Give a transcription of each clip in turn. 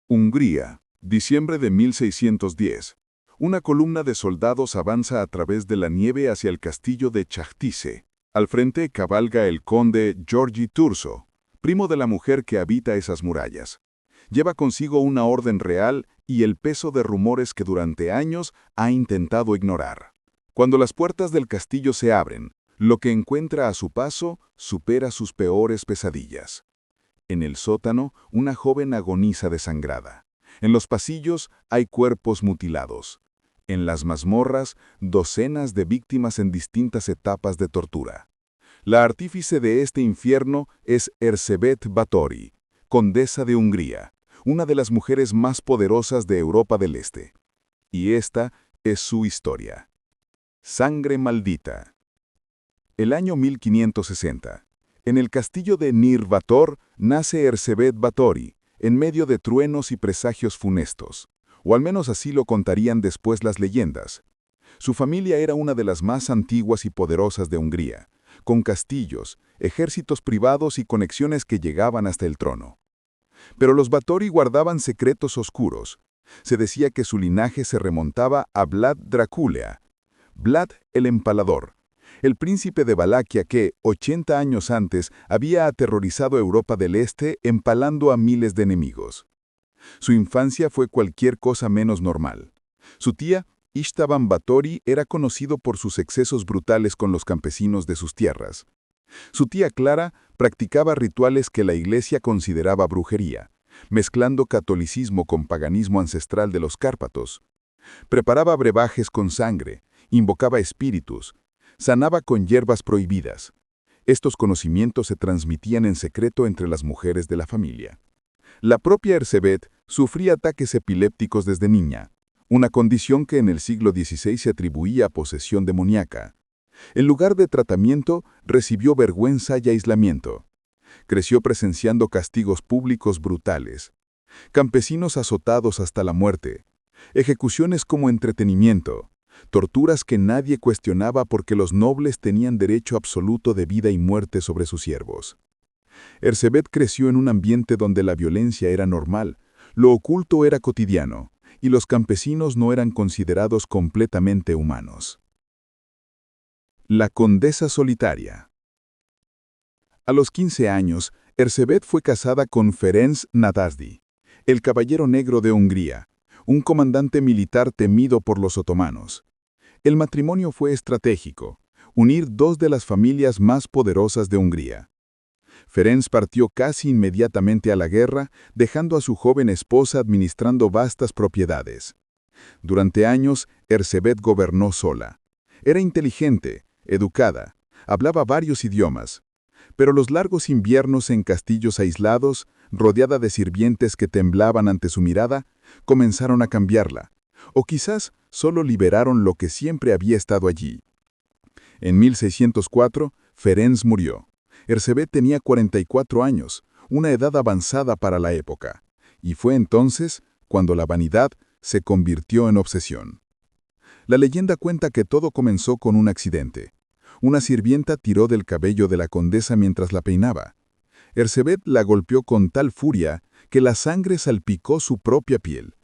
Hungría, diciembre de 1610. Una columna de soldados avanza a través de la nieve hacia el castillo de Chachtice. Al frente cabalga el conde György Thurzo, primo de la mujer que habita esas murallas. Lleva consigo una orden real y el peso de rumores que durante años ha intentado ignorar. Cuando las puertas del castillo se abren, lo que encuentra a su paso supera sus peores pesadillas. En el sótano, una joven agoniza desangrada. En los pasillos hay cuerpos mutilados. En las mazmorras, docenas de víctimas en distintas etapas de tortura. La artífice de este infierno es Erzsébet Báthory, condesa de Hungría, una de las mujeres más poderosas de Europa del Este. Y esta es su historia. Sangre maldita. El año 1560. En el castillo de Nir Bátor nace Erzsébet Báthory, en medio de truenos y presagios funestos, o al menos así lo contarían después las leyendas. Su familia era una de las más antiguas y poderosas de Hungría, con castillos, ejércitos privados y conexiones que llegaban hasta el trono. Pero los Báthory guardaban secretos oscuros. Se decía que su linaje se remontaba a Vlad Dracula, Vlad el Empalador, el príncipe de Valaquia que, 80 años antes, había aterrorizado a Europa del Este empalando a miles de enemigos. Su infancia fue cualquier cosa menos normal. Su tía, István Báthory, era conocido por sus excesos brutales con los campesinos de sus tierras. Su tía Clara practicaba rituales que la iglesia consideraba brujería, mezclando catolicismo con paganismo ancestral de los Cárpatos. Preparaba brebajes con sangre, invocaba espíritus, sanaba con hierbas prohibidas. Estos conocimientos se transmitían en secreto entre las mujeres de la familia. La propia Erzsébet sufría ataques epilépticos desde niña, una condición que en el siglo XVI se atribuía a posesión demoníaca. En lugar de tratamiento, recibió vergüenza y aislamiento. Creció presenciando castigos públicos brutales, campesinos azotados hasta la muerte, ejecuciones como entretenimiento, torturas que nadie cuestionaba porque los nobles tenían derecho absoluto de vida y muerte sobre sus siervos. Erzsébet creció en un ambiente donde la violencia era normal, lo oculto era cotidiano, y los campesinos no eran considerados completamente humanos. La condesa solitaria. A los 15 años, Erzsébet fue casada con Ferenc Nadasdy, el caballero negro de Hungría, un comandante militar temido por los otomanos. El matrimonio fue estratégico, unir dos de las familias más poderosas de Hungría. Ferenc partió casi inmediatamente a la guerra, dejando a su joven esposa administrando vastas propiedades. Durante años, Erzsébet gobernó sola. Era inteligente, educada, hablaba varios idiomas. Pero los largos inviernos en castillos aislados, rodeada de sirvientes que temblaban ante su mirada, comenzaron a cambiarla, o quizás solo liberaron lo que siempre había estado allí. En 1604, Ferenc murió. Erzsébet tenía 44 años, una edad avanzada para la época, y fue entonces cuando la vanidad se convirtió en obsesión. La leyenda cuenta que todo comenzó con un accidente. Una sirvienta tiró del cabello de la condesa mientras la peinaba. Erzsébet la golpeó con tal furia que la sangre salpicó su propia piel.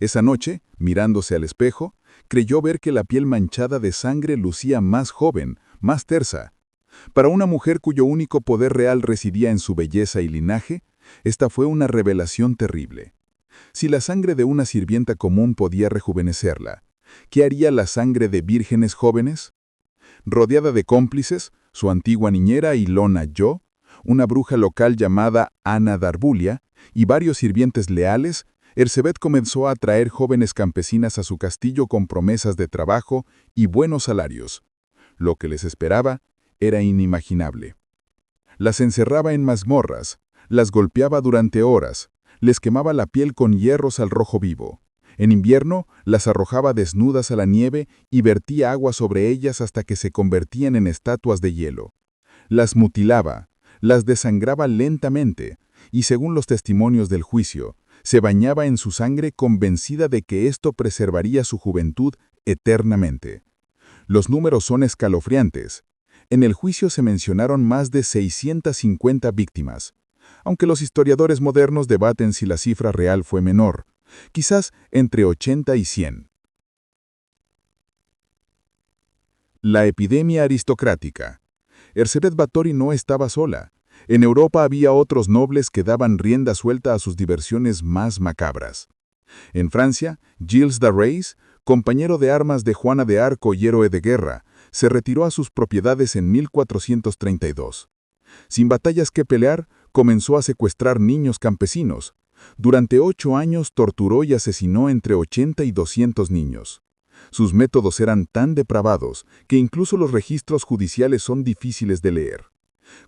Esa noche, mirándose al espejo, creyó ver que la piel manchada de sangre lucía más joven, más tersa. Para una mujer cuyo único poder real residía en su belleza y linaje, esta fue una revelación terrible. Si la sangre de una sirvienta común podía rejuvenecerla, ¿qué haría la sangre de vírgenes jóvenes? Rodeada de cómplices, su antigua niñera Ilona Yo, una bruja local llamada Ana Darbulia, y varios sirvientes leales, Erzsébet comenzó a atraer jóvenes campesinas a su castillo con promesas de trabajo y buenos salarios. Lo que les esperaba era inimaginable. Las encerraba en mazmorras, las golpeaba durante horas, les quemaba la piel con hierros al rojo vivo. En invierno, las arrojaba desnudas a la nieve y vertía agua sobre ellas hasta que se convertían en estatuas de hielo. Las mutilaba, las desangraba lentamente, y según los testimonios del juicio, se bañaba en su sangre convencida de que esto preservaría su juventud eternamente. Los números son escalofriantes. En el juicio se mencionaron más de 650 víctimas. aunque los historiadores modernos debaten si la cifra real fue menor, quizás entre 80 y 100. La epidemia aristocrática. Erzsébet Báthory no estaba sola. En Europa había otros nobles que daban rienda suelta a sus diversiones más macabras. En Francia, Gilles de Rais, compañero de armas de Juana de Arco y héroe de guerra, se retiró a sus propiedades en 1432. Sin batallas que pelear, comenzó a secuestrar niños campesinos. Durante 8 años torturó y asesinó entre 80 y 200 niños. Sus métodos eran tan depravados que incluso los registros judiciales son difíciles de leer.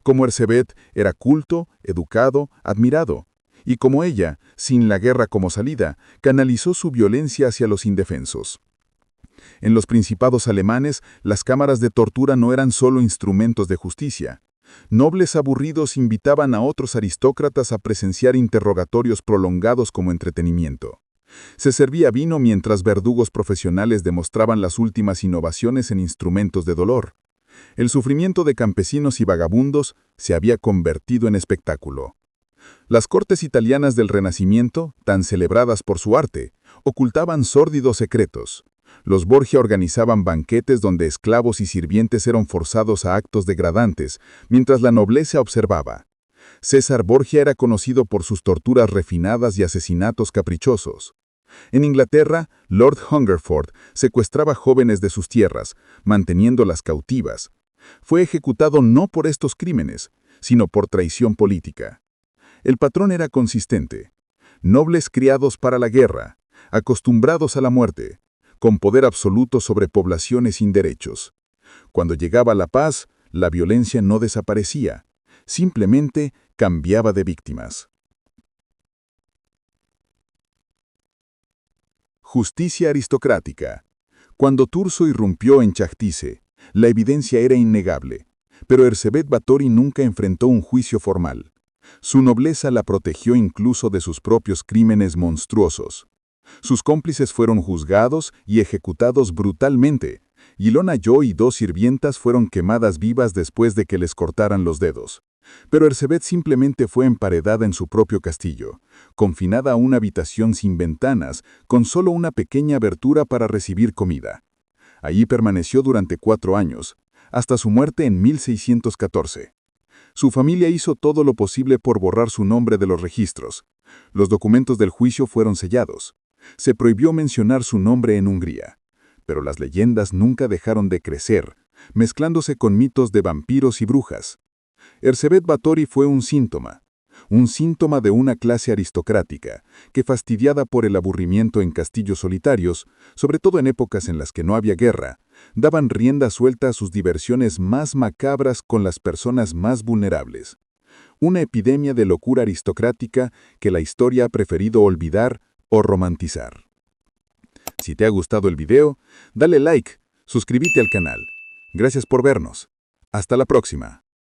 Como Erzsébet era culto, educado, admirado, y como ella, sin la guerra como salida, canalizó su violencia hacia los indefensos. En los principados alemanes, las cámaras de tortura no eran solo instrumentos de justicia. Nobles aburridos invitaban a otros aristócratas a presenciar interrogatorios prolongados como entretenimiento. Se servía vino mientras verdugos profesionales demostraban las últimas innovaciones en instrumentos de dolor. El sufrimiento de campesinos y vagabundos se había convertido en espectáculo. Las cortes italianas del Renacimiento, tan celebradas por su arte, ocultaban sórdidos secretos. Los Borgia organizaban banquetes donde esclavos y sirvientes eran forzados a actos degradantes, mientras la nobleza observaba. César Borgia era conocido por sus torturas refinadas y asesinatos caprichosos. En Inglaterra, Lord Hungerford secuestraba jóvenes de sus tierras, manteniéndolas cautivas. Fue ejecutado no por estos crímenes, sino por traición política. El patrón era consistente. Nobles criados para la guerra, acostumbrados a la muerte, con poder absoluto sobre poblaciones sin derechos. Cuando llegaba la paz, la violencia no desaparecía, simplemente cambiaba de víctimas. Justicia aristocrática. Cuando Turso irrumpió en Chajtice, la evidencia era innegable, pero Erzsébet Báthory nunca enfrentó un juicio formal. Su nobleza la protegió incluso de sus propios crímenes monstruosos. Sus cómplices fueron juzgados y ejecutados brutalmente. Ilona Yo y 2 sirvientas fueron quemadas vivas después de que les cortaran los dedos. Pero Erzsébet simplemente fue emparedada en su propio castillo, confinada a una habitación sin ventanas, con solo una pequeña abertura para recibir comida. Allí permaneció durante 4 años, hasta su muerte en 1614. Su familia hizo todo lo posible por borrar su nombre de los registros. Los documentos del juicio fueron sellados. Se prohibió mencionar su nombre en Hungría. Pero las leyendas nunca dejaron de crecer, mezclándose con mitos de vampiros y brujas. Erzsébet Báthory fue un síntoma de una clase aristocrática que, fastidiada por el aburrimiento en castillos solitarios, sobre todo en épocas en las que no había guerra, daban rienda suelta a sus diversiones más macabras con las personas más vulnerables. Una epidemia de locura aristocrática que la historia ha preferido olvidar o romantizar. Si te ha gustado el video, dale like, suscríbete al canal. Gracias por vernos. Hasta la próxima.